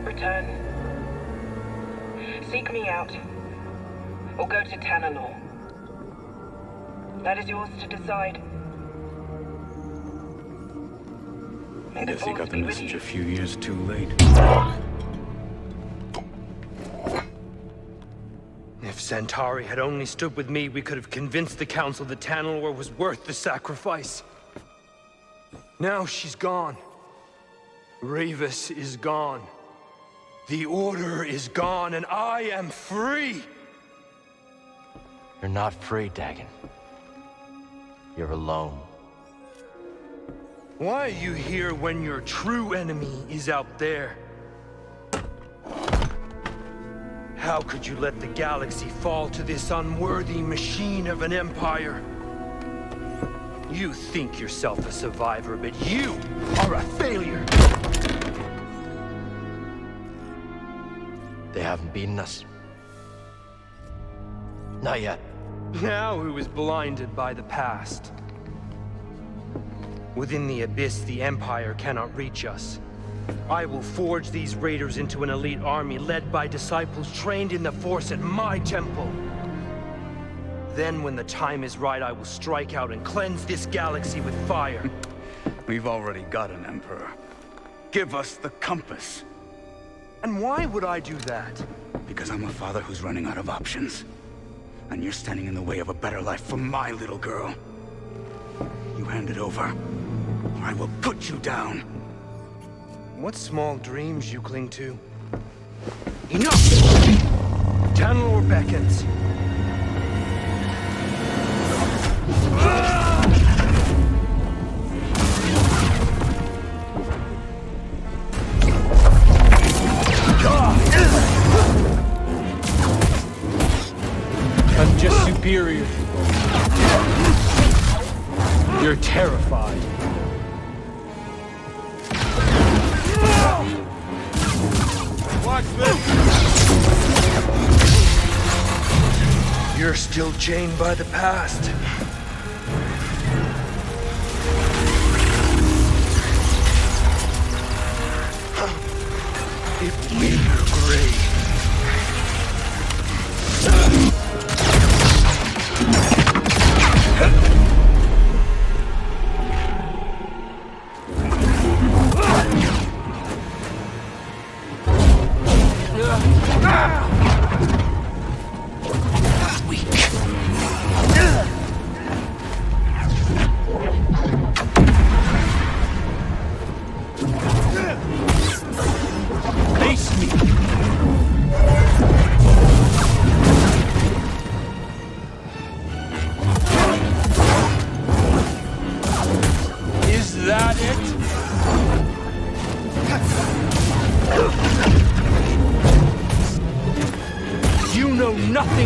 Return. Seek me out. Or go to Tanalor. That is yours to decide. I guess he got the message a few years too late. If Centauri had only stood with me, we could have convinced the Council that Tanalor was worth the sacrifice. Now she's gone. Ravis is gone. The Order is gone, and I am free! You're not free, Dagan. You're alone. Why are you here when your true enemy is out there? How could you let the galaxy fall to this unworthy machine of an empire? You think yourself a survivor, but you are a failure! They haven't beaten us. Not yet. Now who is blinded by the past? Within the Abyss, the Empire cannot reach us. I will forge these raiders into an elite army led by disciples trained in the Force at my temple. Then, when the time is right, I will strike out and cleanse this galaxy with fire. We've already got an Emperor. Give us the compass. And why would I do that? Because I'm a father who's running out of options. And you're standing in the way of a better life for my little girl. You hand it over, or I will put you down. What small dreams you cling to. Enough! Tanalor beckons. I'm just superior. You're terrified. Watch this! You're still chained by the past. If we were great.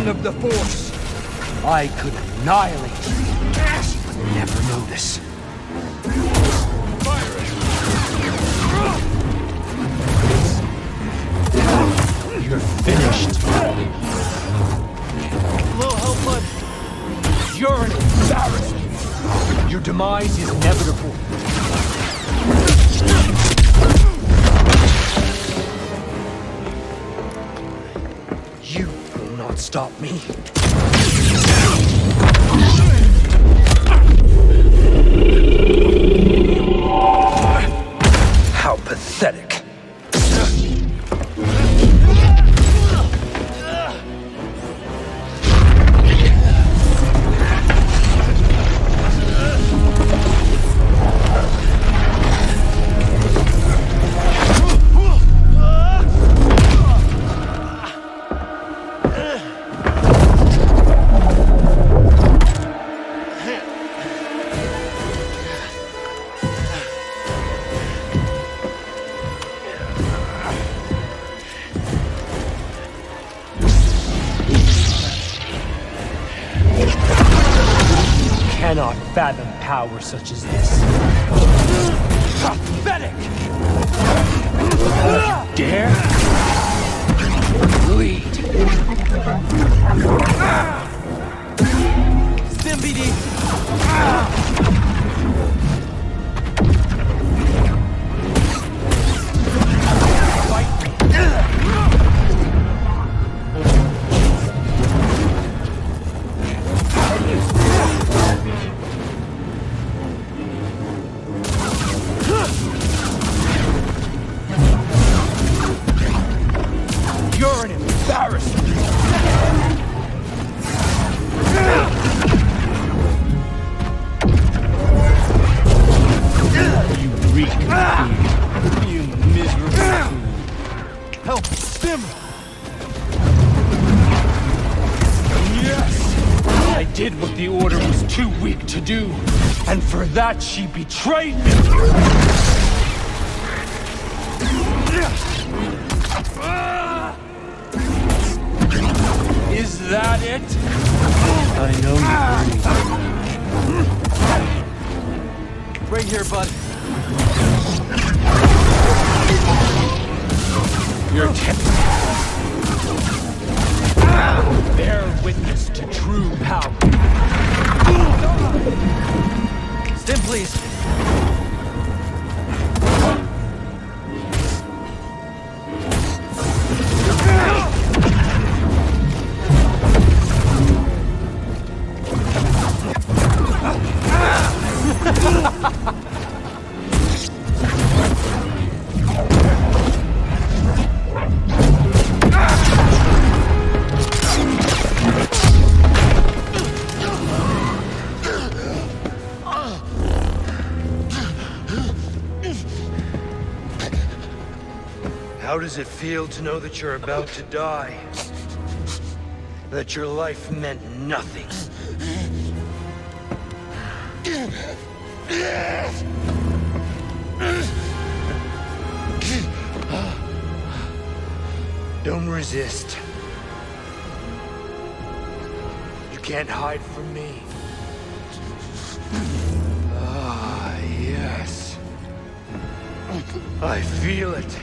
Of the Force. I could annihilate you, but never notice. You're finished. Little help, bud. You're an embarrassment. Your demise is inevitable. Stop me. How pathetic. Cannot fathom power such as this. Pathetic! Dare? Lead. Stimpy! Fight me. You're an embarrassment! You reek of food. You miserable fool. Help! Stim! Yes! I did what the Order was too weak to do. And for that, she betrayed me! Is that it? I know you're right here, bud. You're bear witness to true power. Stim, please. How does it feel to know that you're about to die? That your life meant nothing? Don't resist. You can't hide from me. Ah, yes. I feel it.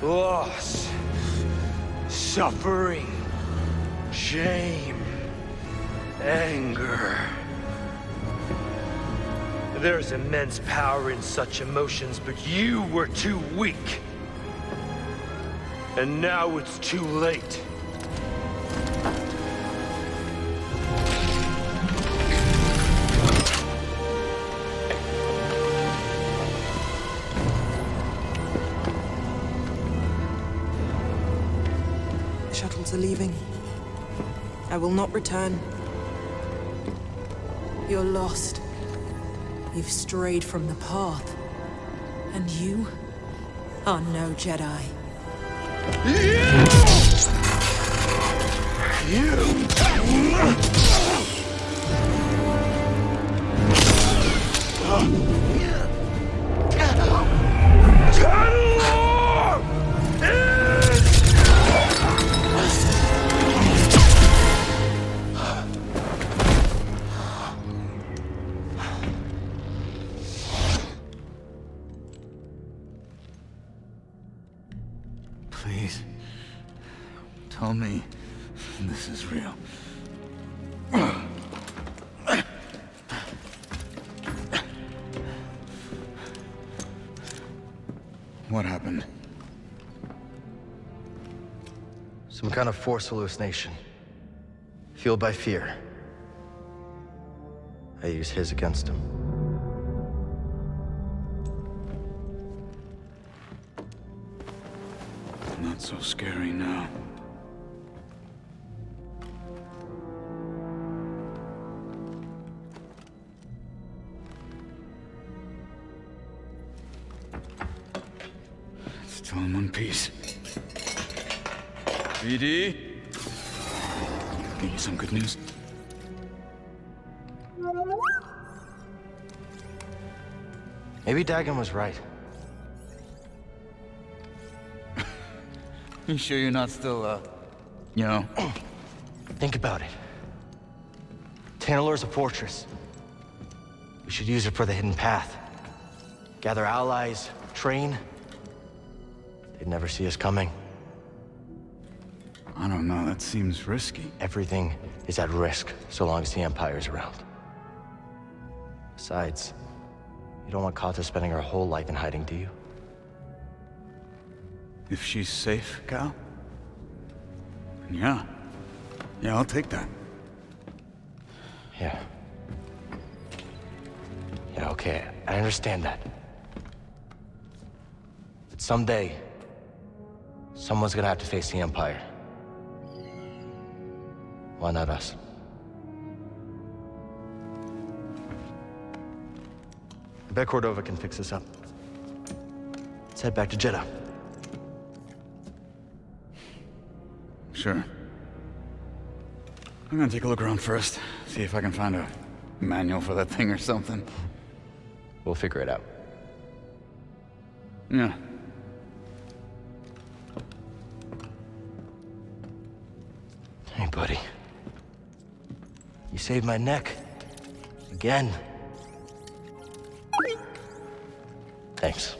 Loss, suffering, shame, anger. There's immense power in such emotions, but you were too weak. And now it's too late. Shuttles are leaving. I will not return. You're lost. You've strayed from the path. And you are no Jedi. Please, tell me this is real. What happened? Some kind of force hallucination. Fueled by fear. I use his against him. Not so scary now. Still in one piece. BD? Give you some good news? Maybe Dagan was right. You sure you're not still, you know? Think about it. Tanalor's a fortress. We should use it for the hidden path. Gather allies, train. They'd never see us coming. I don't know, that seems risky. Everything is at risk so long as the Empire's around. Besides, you don't want Kata spending her whole life in hiding, do you? If she's safe, Cal? Yeah. Yeah, I'll take that. Yeah. Yeah, okay, I understand that. But someday, Someone's gonna have to face the Empire. Why not us? I bet Cordova can fix this up. Let's head back to Jeddah. Sure. I'm gonna take a look around first, see if I can find a manual for that thing or something. We'll figure it out. Yeah. Hey, buddy. You saved my neck. Again. Thanks.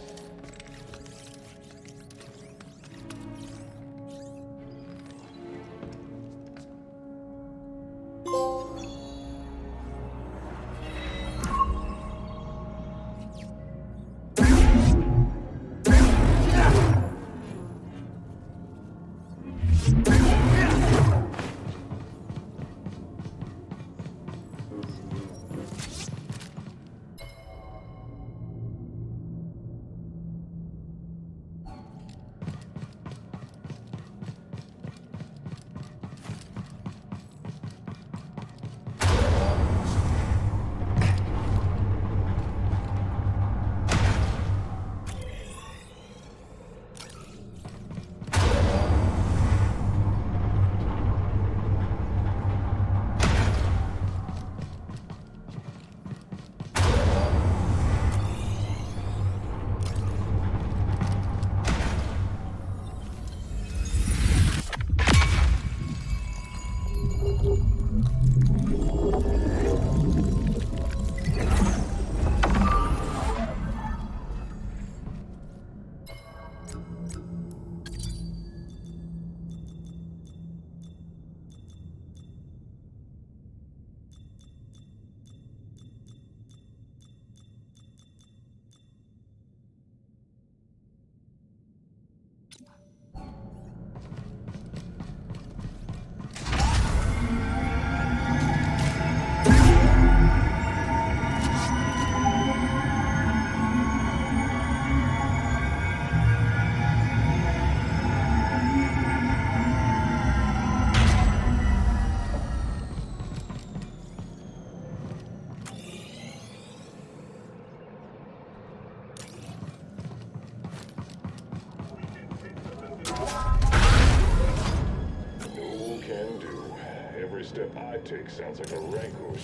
Step I take sounds like a rancor.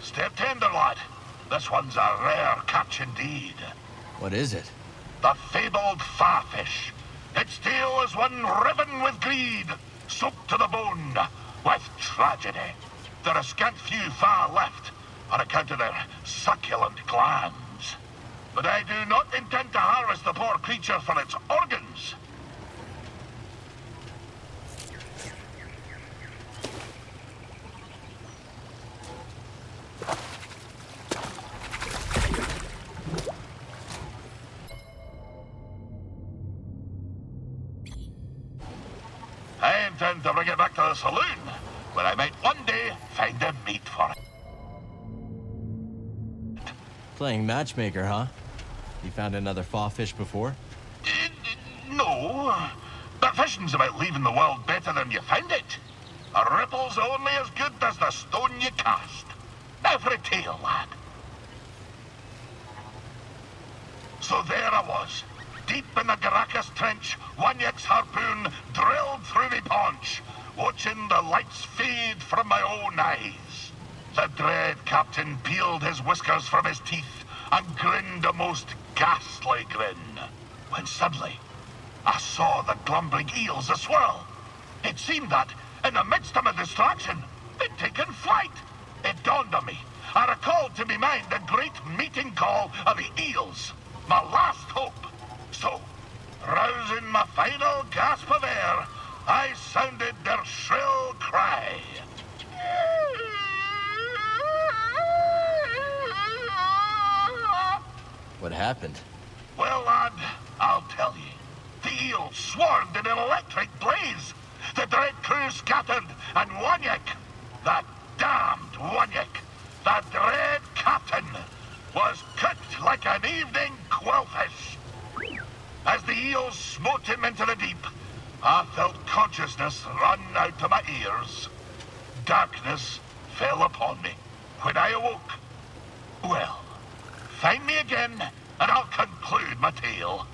Step tender, lad. This one's a rare catch indeed. What is it? The fabled farfish. Its tail is one riven with greed, soaked to the bone with tragedy. There are scant few far left on account of their succulent glands. But I do not intend to harvest the poor creature for its organs. intend to bring it back to the saloon, where I might one day find a mate for it. Playing matchmaker, huh? You found another fawfish before? No, but fishing's about leaving the world better than you found it. A ripple's only as good as the stone you cast. Now for a tale, lad. So there I was, deep in the Garacus trench, Wanyak's harpoon drilled through me paunch, watching the lights fade from my own eyes. The dread captain peeled his whiskers from his teeth and grinned a most ghastly grin, when suddenly I saw the glumbering eels a-swirl. It seemed that, in the midst of my distraction, they'd taken flight. It dawned on me. I recalled to me mind the great meeting call of the eels, my last hope. So, rousing my final gasp of air, I sounded their shrill cry. What happened? Well, lad, I'll tell you. The eels swarmed in an electric blaze. The dread crew scattered, and Wanyak, that damned Wanyak, that dread captain, was cooked like an evening quillfish. As the eels smote him into the deep, I felt consciousness run out to my ears. Darkness fell upon me. When I awoke, well, find me again, and I'll conclude my tale.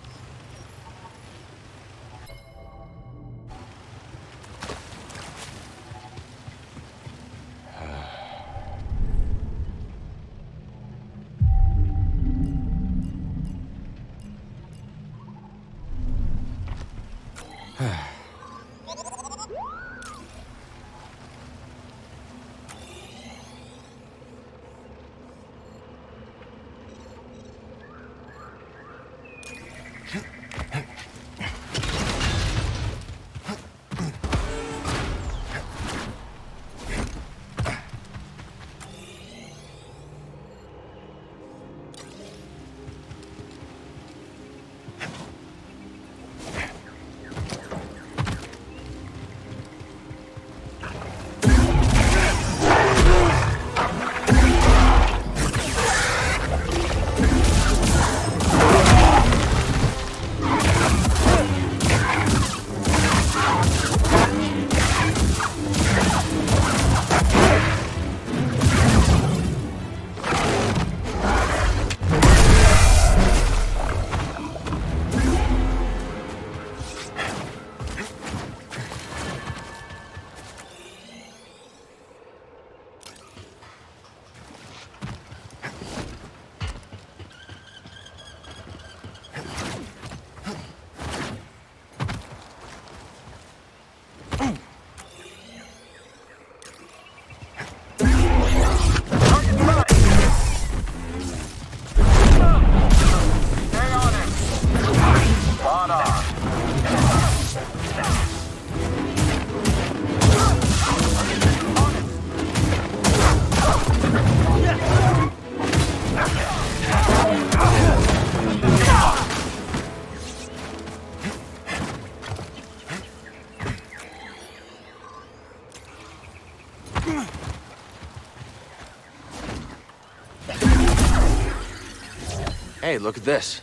Hey, look at this.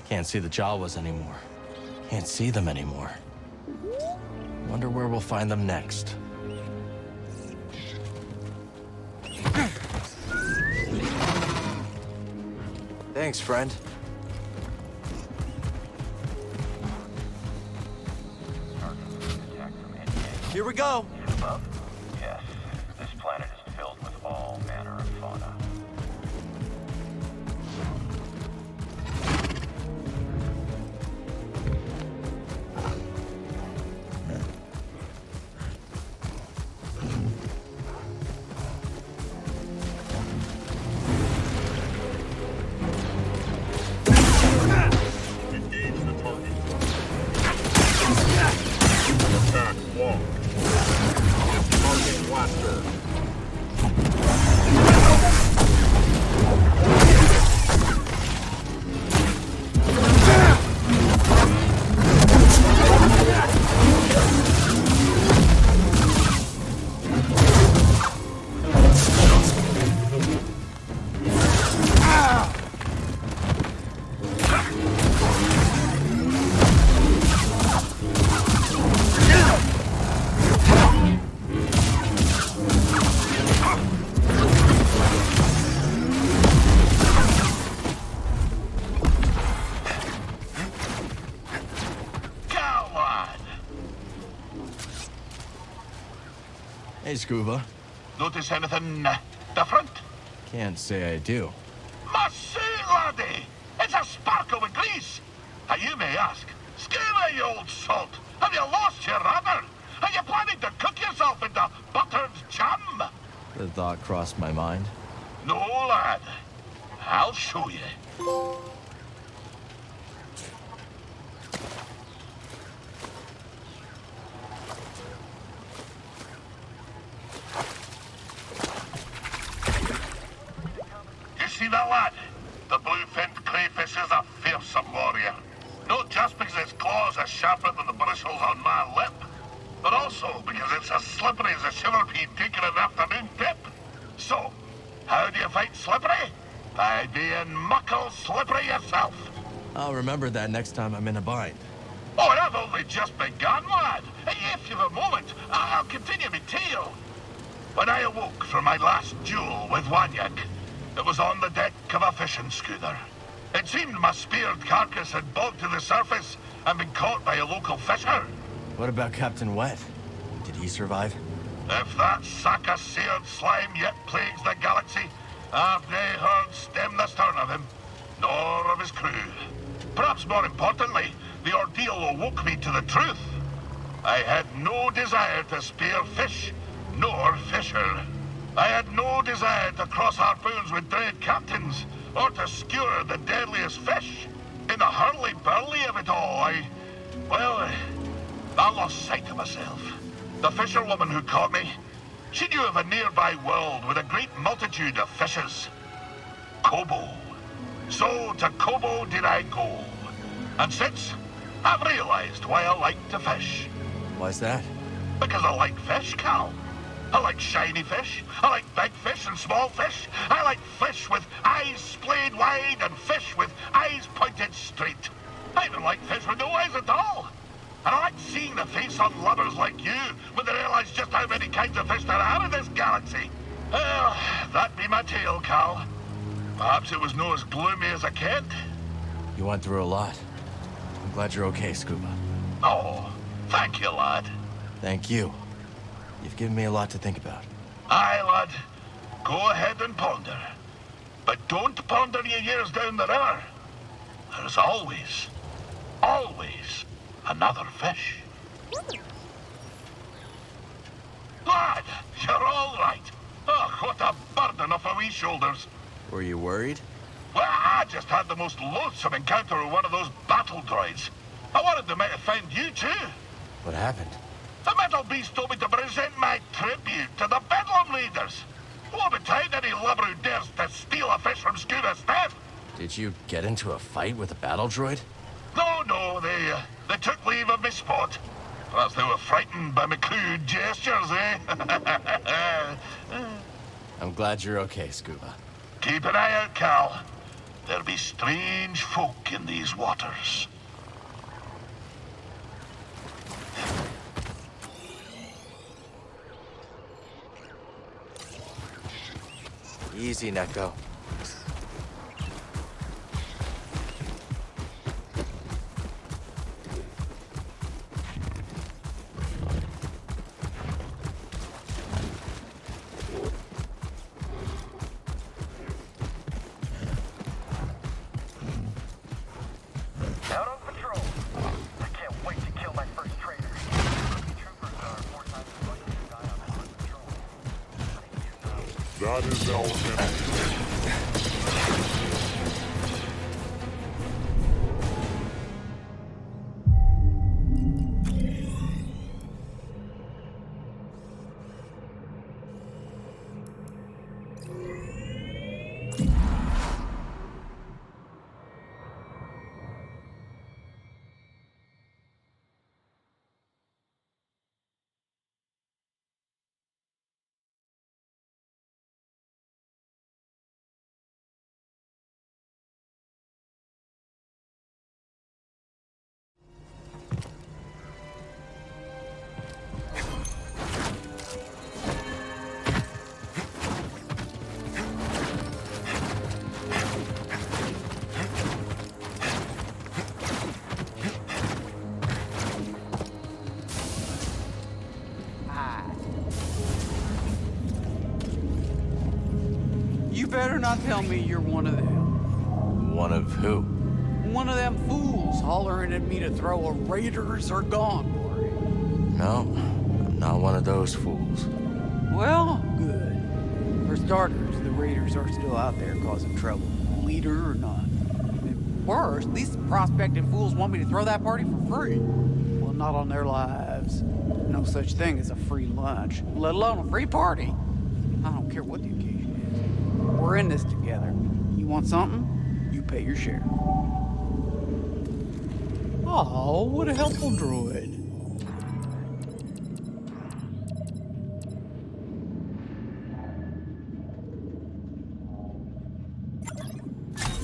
Can't see the Jawas anymore. Can't see them anymore. Wonder where we'll find them next. Thanks, friend. Here we go! Yes, this planet is filled with all manner of fauna. Hey, Scuba. Notice anything different? Can't say I do. Must say, laddie! It's a sparkle with grease! And you may ask, Scuba, you old salt, have you lost your rudder? Are you planning to cook yourself into buttered jam? The thought crossed my mind. No, lad. I'll show you. See that lad? The blue-finned crayfish is a fearsome warrior. Not just because its claws are sharper than the bristles on my lip, but also because it's as slippery as a shiver pea taking an afternoon dip. So, how do you fight slippery? By being muckle slippery yourself. I'll remember that next time I'm in a bind. Oh, and I've only just begun, lad. If you've a moment, I'll continue my tale. When I awoke from my last duel with Wanyak, it was on the deck of a fishing schooner. It seemed my speared carcass had bogged to the surface and been caught by a local fisher. What about Captain Wet? Did he survive? If that Saga-seared slime yet plagues the galaxy, I've nae heard stem the stern of him, nor of his crew. Perhaps more importantly, the ordeal awoke me to the truth. I had no desire to spear fish, nor fisher. I had no desire to cross harpoons with dread captains, or to skewer the deadliest fish. In the hurly-burly of it all, I lost sight of myself. The fisherwoman who caught me, she knew of a nearby world with a great multitude of fishes. Kobo. So to Kobo did I go. And since, I've realized why I like to fish. Why's that? Because I like fish, Cal. I like shiny fish. I like big fish and small fish. I like fish with eyes splayed wide and fish with eyes pointed straight. I even like fish with no eyes at all. And I like seeing the face on lovers like you when they realize just how many kinds of fish there are in this galaxy. Well, that be my tale, Cal. Perhaps it was no as gloomy as I kent. You went through a lot. I'm glad you're okay, Scuba. Oh, thank you, lad. Thank you. You've given me a lot to think about. Aye, lad. Go ahead and ponder. But don't ponder your years down the river. There's always another fish. Lad, you're all right. Oh, what a burden off our wee shoulders. Were you worried? Well, I just had the most loathsome encounter with one of those battle droids. I wanted they might have found you too. What happened? The metal beast told me to present my tribute to the Bedlam leaders. Won't be tight any lover who dares to steal a fish from Scuba's death. Did you get into a fight with a battle droid? No, they took leave of me spot. Perhaps they were frightened by my crude gestures, eh? I'm glad you're okay, Scuba. Keep an eye out, Cal. There be strange folk in these waters. Easy, Neko. Out on patrol. I can't wait to kill my first traitor. Troopers are 4 times as likely to die on patrol. That is our enemy. You better not tell me you're one of them. One of who? One of them fools hollering at me to throw a Raiders are gone party. No, I'm not one of those fools. Well, good. For starters, the Raiders are still out there causing trouble, leader or not. And worse, these prospecting fools want me to throw that party for free. Well, not on their lives. No such thing as a free lunch, let alone a free party. I don't care what the occasion is. We're in this together. You want something? You pay your share. Oh, what a helpful droid.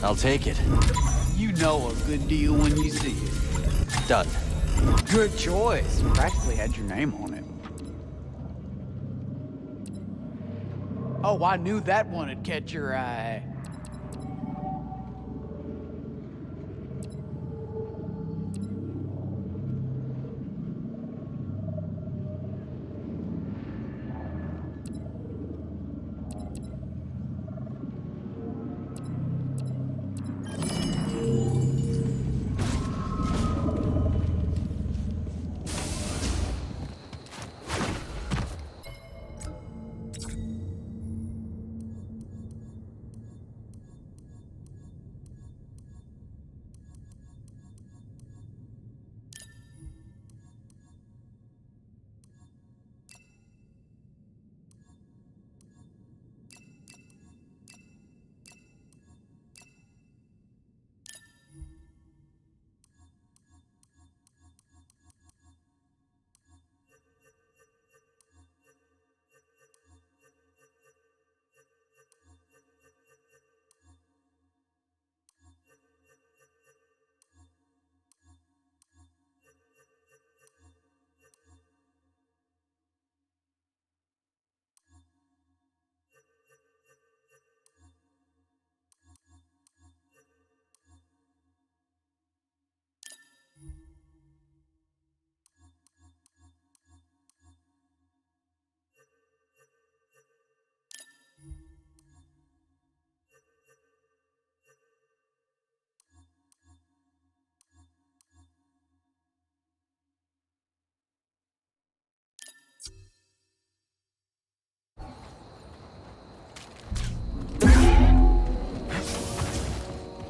I'll take it. You know a good deal when you see it. Done. Good choice. Practically had your name on it. Oh, I knew that one would catch your eye.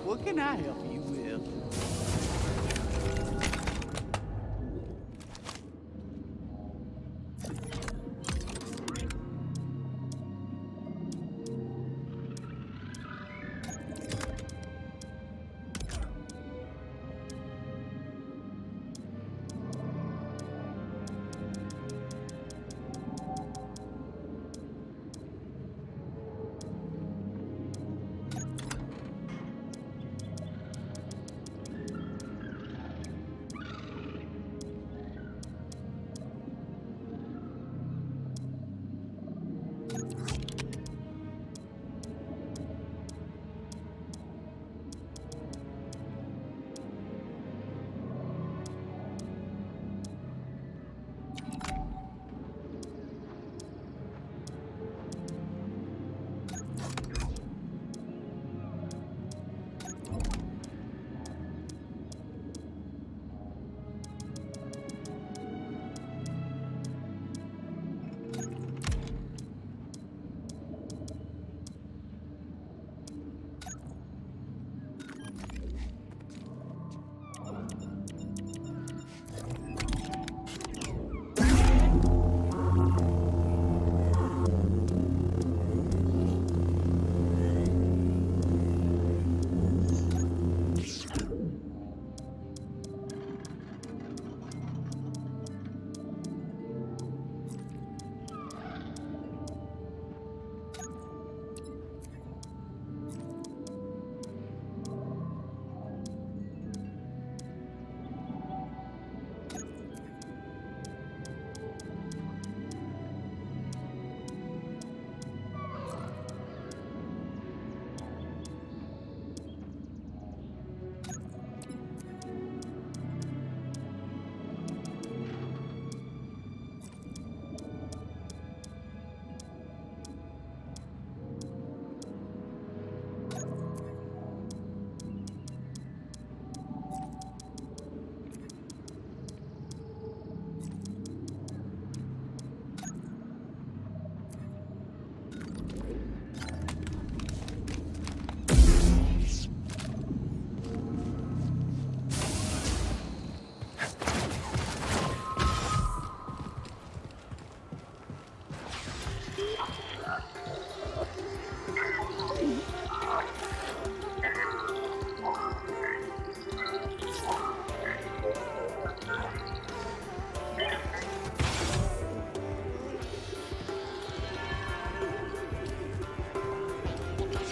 What can I help you with?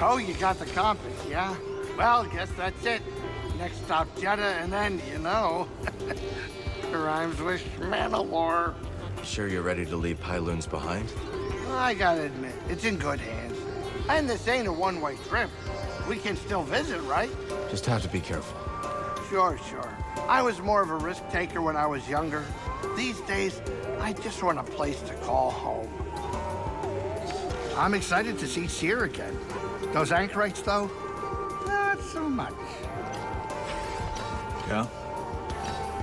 So you got the compass, yeah? Well, guess that's it. Next stop Jeddah, and then, you know, rhymes with Mandalore. Sure you're ready to leave Pyloons behind? I gotta admit, it's in good hands. And this ain't a one-way trip. We can still visit, right? Just have to be careful. Sure. I was more of a risk taker when I was younger. These days, I just want a place to call home. I'm excited to see Seer again. Those anchorites, though, not so much. Cal,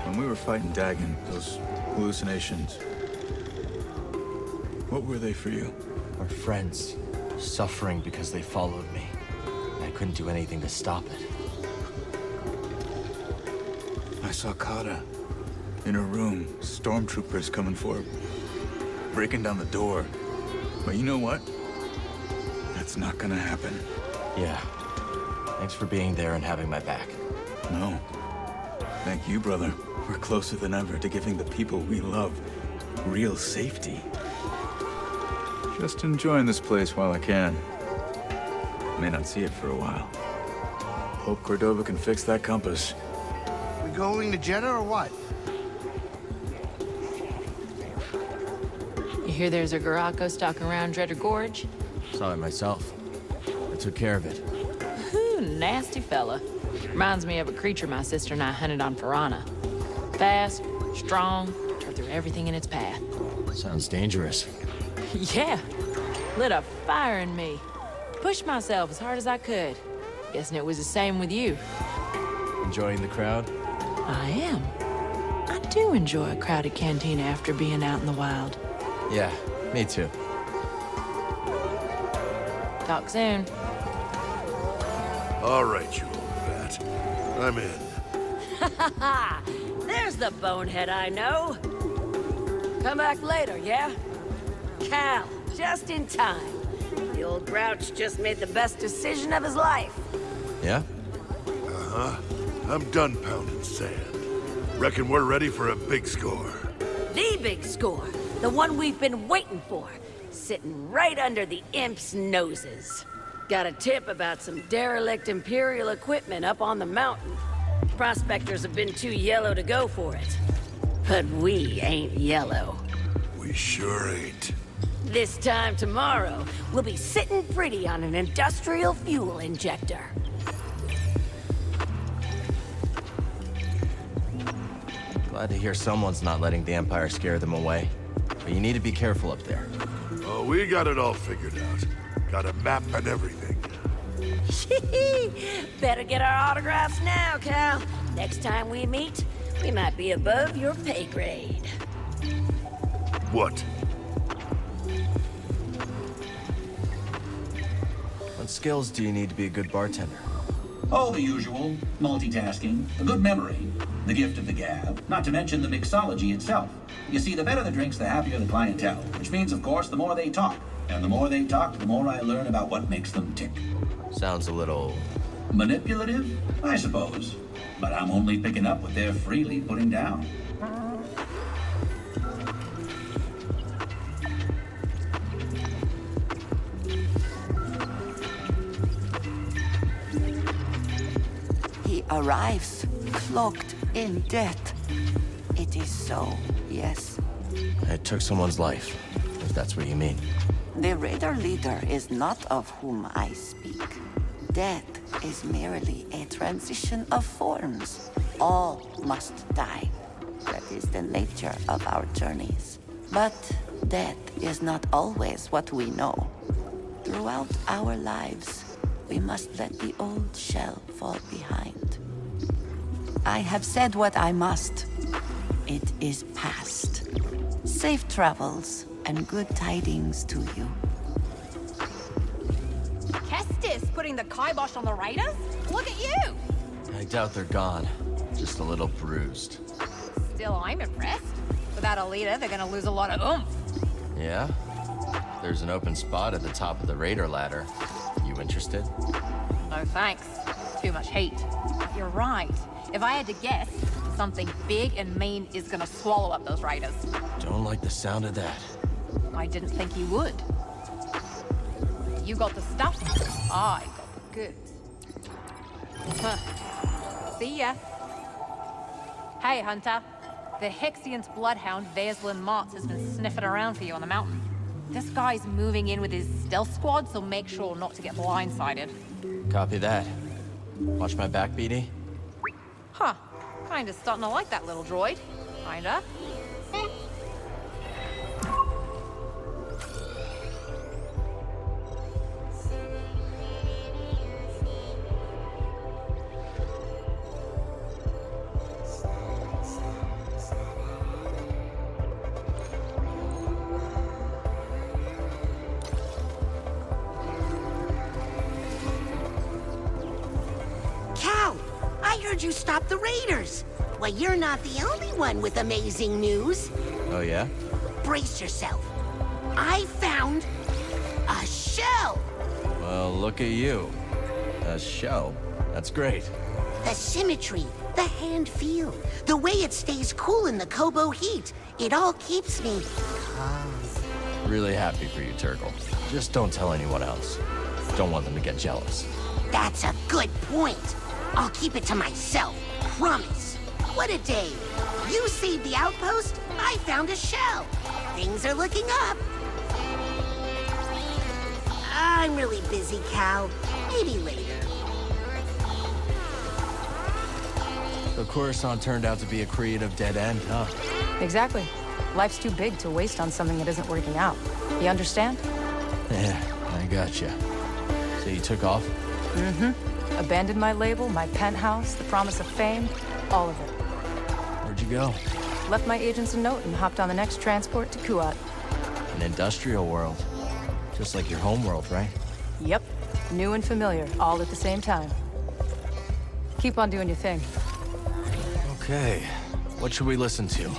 when we were fighting Dagan, those hallucinations, what were they for you? Our friends, suffering because they followed me. And I couldn't do anything to stop it. I saw Kata in her room, stormtroopers coming for her, breaking down the door. But you know what? That's not gonna happen. Yeah. Thanks for being there and having my back. No. Thank you, brother. We're closer than ever to giving the people we love real safety. Just enjoying this place while I can. May not see it for a while. Hope Cordova can fix that compass. We going to Jeddah or what? You hear there's a Garako stalking around Dreader Gorge? Saw it myself. I took care of it. Ooh, nasty fella. Reminds me of a creature my sister and I hunted on Piranha. Fast, strong, tore through everything in its path. Sounds dangerous. Yeah. Lit a fire in me. Pushed myself as hard as I could. Guessing it was the same with you. Enjoying the crowd? I am. I do enjoy a crowded cantina after being out in the wild. Yeah, me too. Talk soon. All right, you old bat. I'm in. Ha ha! There's the bonehead I know. Come back later, yeah? Cal, just in time. The old grouch just made the best decision of his life. Yeah? Uh-huh. I'm done pounding sand. Reckon we're ready for a big score. The big score. The one we've been waiting for. Sitting right under the imps' noses. Got a tip about some derelict Imperial equipment up on the mountain. Prospectors have been too yellow to go for it. But we ain't yellow. We sure ain't. This time tomorrow, we'll be sitting pretty on an industrial fuel injector. Glad to hear someone's not letting the Empire scare them away. But you need to be careful up there. Oh, we got it all figured out. Got a map and everything. Better get our autographs now, Cal. Next time we meet, we might be above your pay grade. What? What skills do you need to be a good bartender? Oh, the usual. Multitasking, a good memory, the gift of the gab, not to mention the mixology itself. You see, the better the drinks, the happier the clientele, which means, of course, the more they talk. And the more they talk, the more I learn about what makes them tick. Sounds a little... manipulative, I suppose. But I'm only picking up what they're freely putting down. He arrives, cloaked in death. It is so, yes. It took someone's life, if that's what you mean. The Raider leader is not of whom I speak. Death is merely a transition of forms. All must die. That is the nature of our journeys. But death is not always what we know. Throughout our lives, we must let the old shell fall behind. I have said what I must. It is past. Safe travels and good tidings to you. Kestis putting the kibosh on the raiders? Look at you! I doubt they're gone. Just a little bruised. Still, I'm impressed. Without a leader, they're gonna lose a lot of oomph. Yeah? There's an open spot at the top of the raider ladder. You interested? No thanks. Too much heat. But you're right. If I had to guess, something big and mean is gonna swallow up those raiders. Don't like the sound of that. I didn't think you would. You got the stuff, I got the goods. Huh. See ya. Hey, Hunter. The Hexion's bloodhound, Veslin Martz, has been sniffing around for you on the mountain. This guy's moving in with his stealth squad, so make sure not to get blindsided. Copy that. Watch my back, BD? Huh. Kinda starting to like that little droid. Kinda. Cal, I heard you stop the raiders. Well, you're not the only one with amazing news. Oh, yeah? Brace yourself. I found a shell. Well, look at you. A shell. That's great. The symmetry, the hand feel, the way it stays cool in the Kobo heat. It all keeps me calm. Really happy for you, Turgle. Just don't tell anyone else. Don't want them to get jealous. That's a good point. I'll keep it to myself. Promise. What a day. You saved the outpost, I found a shell. Things are looking up. I'm really busy, Cal. Maybe later. So Coruscant turned out to be a creative dead end, huh? Exactly. Life's too big to waste on something that isn't working out. You understand? Yeah, I gotcha. So you took off? Mm-hmm. Abandoned my label, my penthouse, the promise of fame, all of it. Where'd you go? Left my agents a note and hopped on the next transport to Kuat. An industrial world. Just like your home world, right? Yep. New and familiar, all at the same time. Keep on doing your thing. Okay. What should we listen to?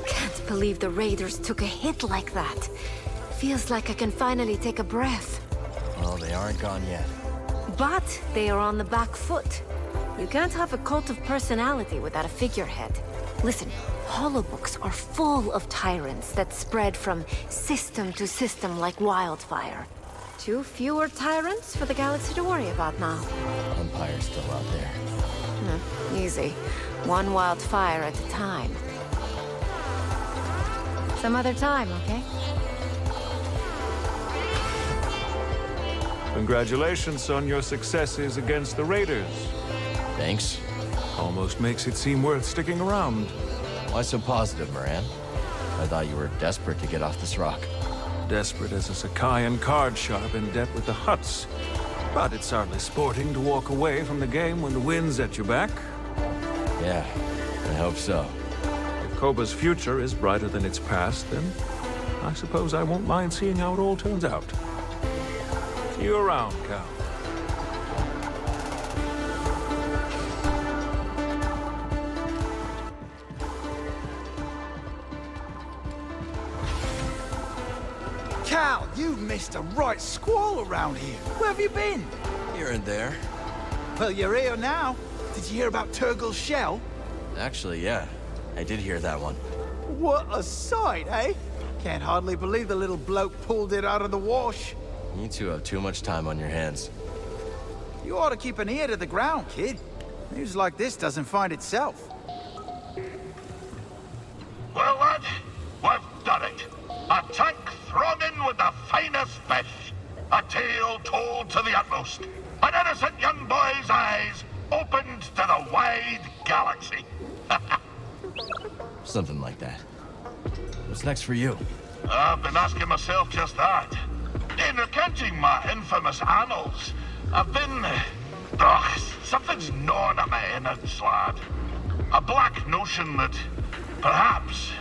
Can't believe the raiders took a hit like that. Feels like I can finally take a breath. Well, they aren't gone yet. But they are on the back foot. You can't have a cult of personality without a figurehead. Listen, holobooks are full of tyrants that spread from system to system like wildfire. Too fewer tyrants for the galaxy to worry about now. Empire's still out there. Easy. One wildfire at a time. Some other time, okay? Congratulations on your successes against the Raiders. Thanks. Almost makes it seem worth sticking around. Why so positive, Moran? I thought you were desperate to get off this rock. Desperate as a Sakayan card sharp in debt with the Hutts. But it's hardly sporting to walk away from the game when the wind's at your back. Yeah, I hope so. If Koba's future is brighter than its past, then I suppose I won't mind seeing how it all turns out. See you around, Cal. Cal, you've missed a right squall around here. Where have you been? Here and there. Well, you're here now. Did you hear about Turgle's shell? Actually, yeah. I did hear that one. What a sight, eh? Can't hardly believe the little bloke pulled it out of the wash. You two have too much time on your hands. You ought to keep an ear to the ground, kid. News like this doesn't find itself. Well, lad, we've done it. A tank thrown in with the finest fish. A tale told to the utmost. An innocent young boy's eyes opened to the wide galaxy. Something like that. What's next for you? I've been asking myself just that. In recounting my infamous annals, I've been... something's gnawing at my innards, lad. A black notion that perhaps,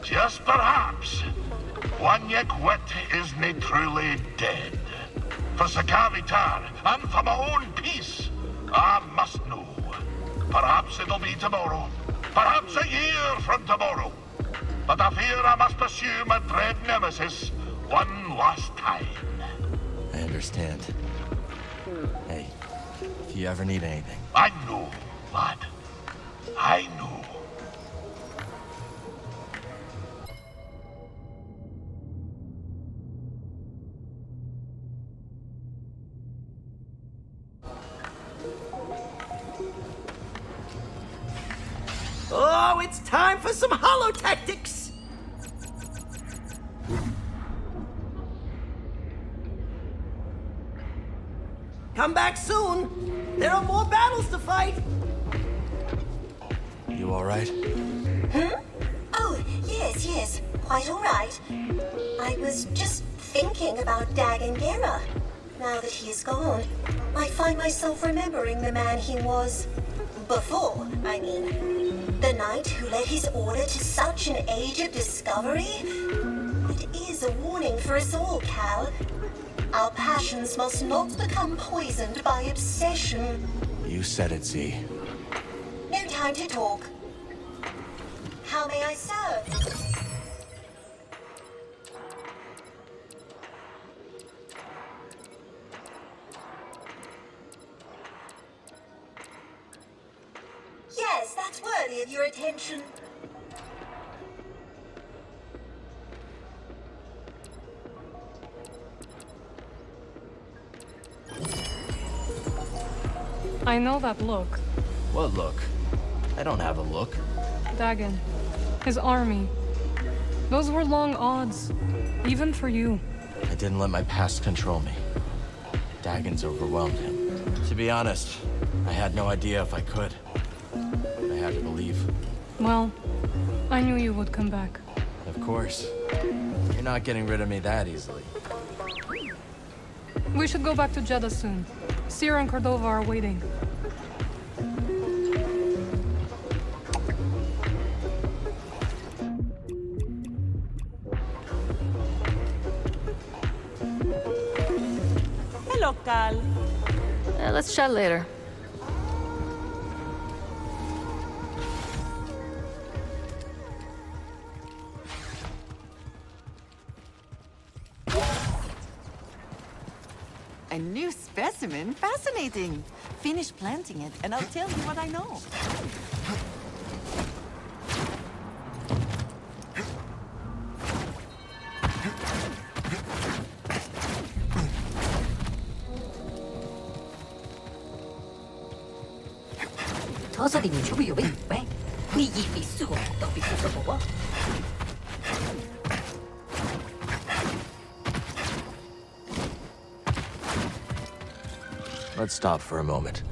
just perhaps, one Wit isn't truly dead. For Sakavitar, and for my own peace, I must know. Perhaps it'll be tomorrow. Perhaps a year from tomorrow. But I fear I must pursue my dread nemesis one last time. I understand. Hey, if you ever need anything. I know, lad. I know. Oh, it's time for some hollow tactics! Come back soon. There are more battles to fight. You all right? Oh, yes. Quite all right. I was just thinking about Dagan Gera. Now that he is gone, I find myself remembering the man he was. Before, I mean. The knight who led his order to such an age of discovery? It is a warning for us all, Cal. Our passions must not become poisoned by obsession. You said it, Z. No time to talk. How may I serve? Yes, that's worthy of your attention. I know that look. What look? I don't have a look. Dagan. His army. Those were long odds. Even for you. I didn't let my past control me. Dagan's overwhelmed him. To be honest, I had no idea if I could. I had to believe. Well, I knew you would come back. Of course. You're not getting rid of me that easily. We should go back to Jeddah soon. Sierra and Cordova are waiting. Hello, Cal. Let's chat later. A new specimen? Fascinating. Finish planting it, and I'll tell you what I know. Tosa di mi giubi,喂，你以為輸我特別做乜？ Let's stop for a moment.